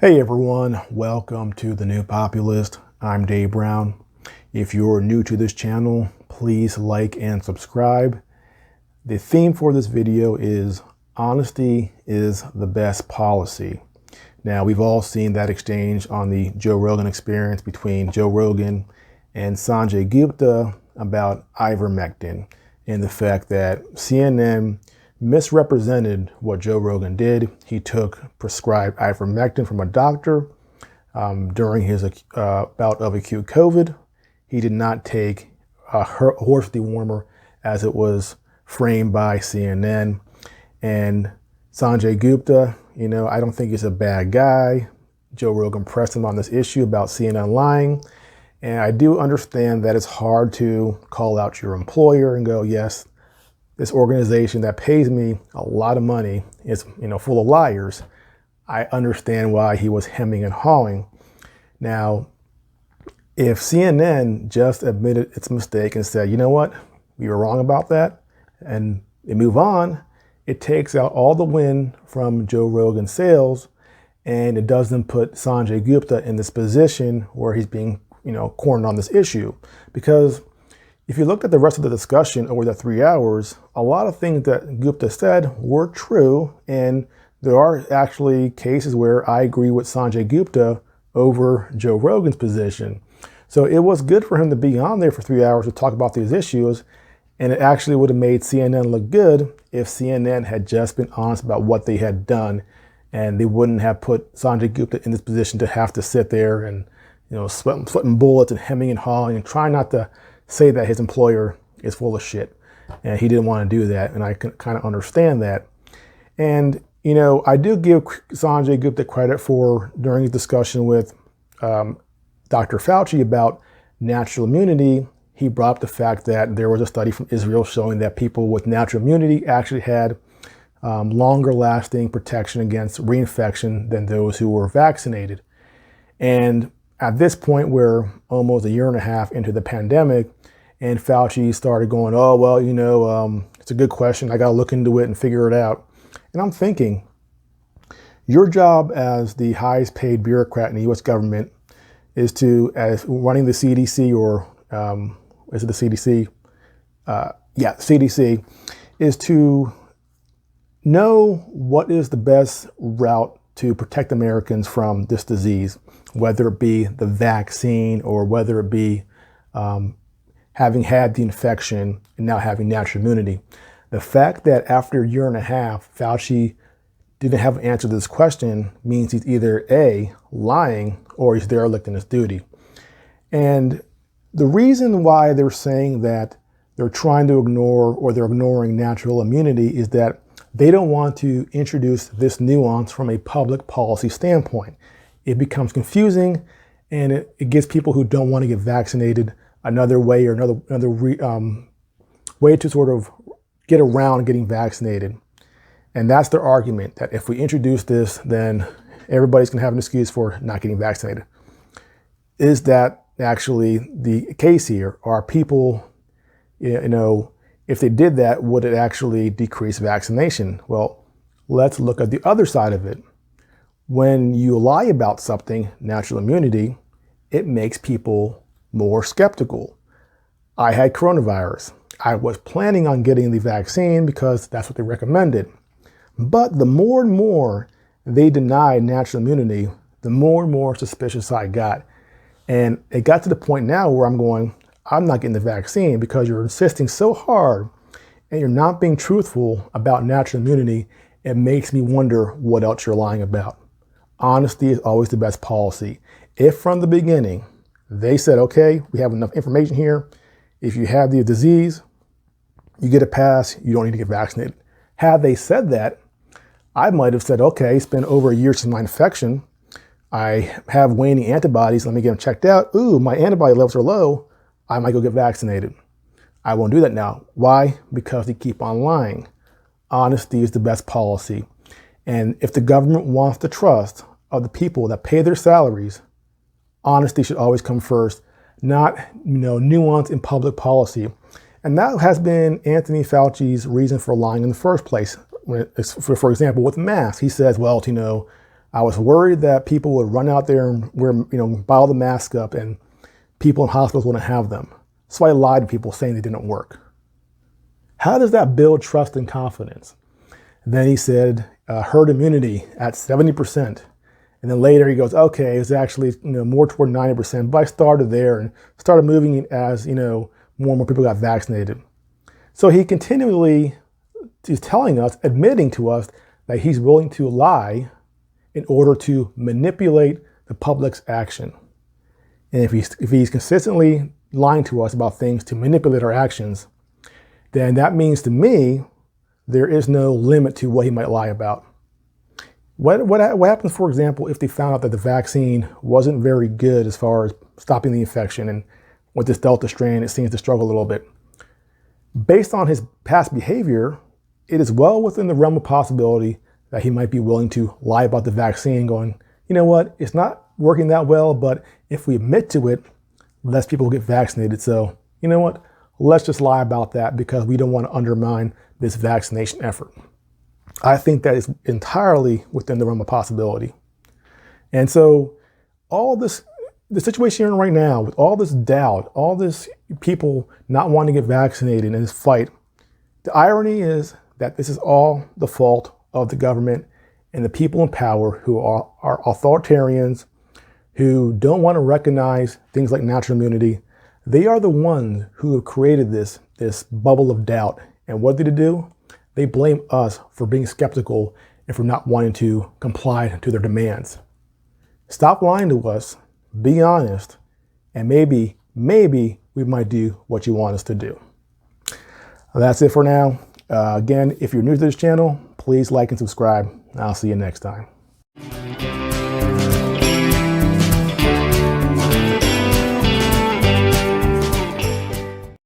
Hey everyone, welcome to The New Populist. I'm Dave Brown. If you're new to this channel, please like and subscribe. The theme for this video is honesty is the best policy. Now, we've all seen that exchange on the Joe Rogan Experience between Joe Rogan and Sanjay Gupta about ivermectin and the fact that CNN misrepresented what Joe Rogan did. He took prescribed ivermectin from a doctor during his bout of acute COVID. He did not take a horse dewormer as it was framed by CNN. And Sanjay Gupta, I don't think he's a bad guy. Joe Rogan pressed him on this issue about CNN lying. And I do understand that it's hard to call out your employer and go, yes, this organization that pays me a lot of money is, full of liars. I understand why he was hemming and hawing. Now, if CNN just admitted its mistake and said, you know what, we were wrong about that, and they move on, it takes out all the win from Joe Rogan's sales, and it doesn't put Sanjay Gupta in this position where he's being, cornered on this issue. Because if you look at the rest of the discussion over the 3 hours, a lot of things that Gupta said were true, and there are actually cases where I agree with Sanjay Gupta over Joe Rogan's position. So it was good for him to be on there for 3 hours to talk about these issues, and it actually would have made CNN look good if CNN had just been honest about what they had done, and they wouldn't have put Sanjay Gupta in this position to have to sit there and sweating bullets and hemming and hawing and trying not to say that his employer is full of shit. And he didn't want to do that, and I can kind of understand that. And, I do give Sanjay Gupta credit for, during his discussion with Dr. Fauci about natural immunity, he brought up the fact that there was a study from Israel showing that people with natural immunity actually had longer lasting protection against reinfection than those who were vaccinated. And at this point, we're almost a year and a half into the pandemic, and Fauci started going, oh, well, it's a good question. I got to look into it and figure it out. And I'm thinking, your job as the highest paid bureaucrat in the U.S. government is to, as running the CDC, or is it the CDC? CDC, is to know what is the best route to protect Americans from this disease, whether it be the vaccine or whether it be having had the infection and now having natural immunity. The fact that after a year and a half, Fauci didn't have an answer to this question means he's either A, lying, or he's derelict in his duty. And the reason why they're saying that they're trying to ignore, or they're ignoring natural immunity, is that they don't want to introduce this nuance from a public policy standpoint. It becomes confusing, and it gives people who don't want to get vaccinated another way, or another way to sort of get around getting vaccinated. And that's their argument, that if we introduce this, then everybody's going to have an excuse for not getting vaccinated. Is that actually the case here? Are people, if they did that, would it actually decrease vaccination? Well, let's look at the other side of it. When you lie about something, natural immunity, it makes people more skeptical. I had coronavirus. I was planning on getting the vaccine because that's what they recommended. But the more and more they denied natural immunity, the more and more suspicious I got. And it got to the point now where I'm going, I'm not getting the vaccine because you're insisting so hard and you're not being truthful about natural immunity. It makes me wonder what else you're lying about. Honesty is always the best policy. If from the beginning they said, okay, we have enough information here, if you have the disease, you get a pass, you don't need to get vaccinated. Had they said that, I might have said, okay, it's been over a year since my infection. I have waning antibodies. Let me get them checked out. Ooh, my antibody levels are low. I might go get vaccinated. I won't do that now. Why? Because they keep on lying. Honesty is the best policy. And if the government wants the trust of the people that pay their salaries, honesty should always come first, not nuance in public policy. And that has been Anthony Fauci's reason for lying in the first place. For example, with masks, he says, well, I was worried that people would run out there and wear, buy all the masks up and people in hospitals wouldn't have them. So I lied to people saying they didn't work. How does that build trust and confidence? Then he said herd immunity at 70%. And then later he goes, okay, it's actually more toward 90%. But I started there and started moving it as more and more people got vaccinated. So he continually is telling us, admitting to us that he's willing to lie in order to manipulate the public's action. And if he's consistently lying to us about things to manipulate our actions, then that means to me there is no limit to what he might lie about. What happens, for example, if they found out that the vaccine wasn't very good as far as stopping the infection, and with this Delta strain, it seems to struggle a little bit. Based on his past behavior, it is well within the realm of possibility that he might be willing to lie about the vaccine, going, you know what, it's not working that well, but if we admit to it, less people will get vaccinated. So, you know what, let's just lie about that because we don't want to undermine this vaccination effort. I think that is entirely within the realm of possibility. And so all this, the situation you're in right now, with all this doubt, all this people not wanting to get vaccinated in this fight, the irony is that this is all the fault of the government and the people in power who are authoritarians, who don't want to recognize things like natural immunity. They are the ones who have created this bubble of doubt. And what did they do? They blame us for being skeptical and for not wanting to comply to their demands. Stop lying to us, be honest, and maybe we might do what you want us to do. That's it for now. Again, if you're new to this channel, please like and subscribe. I'll see you next time.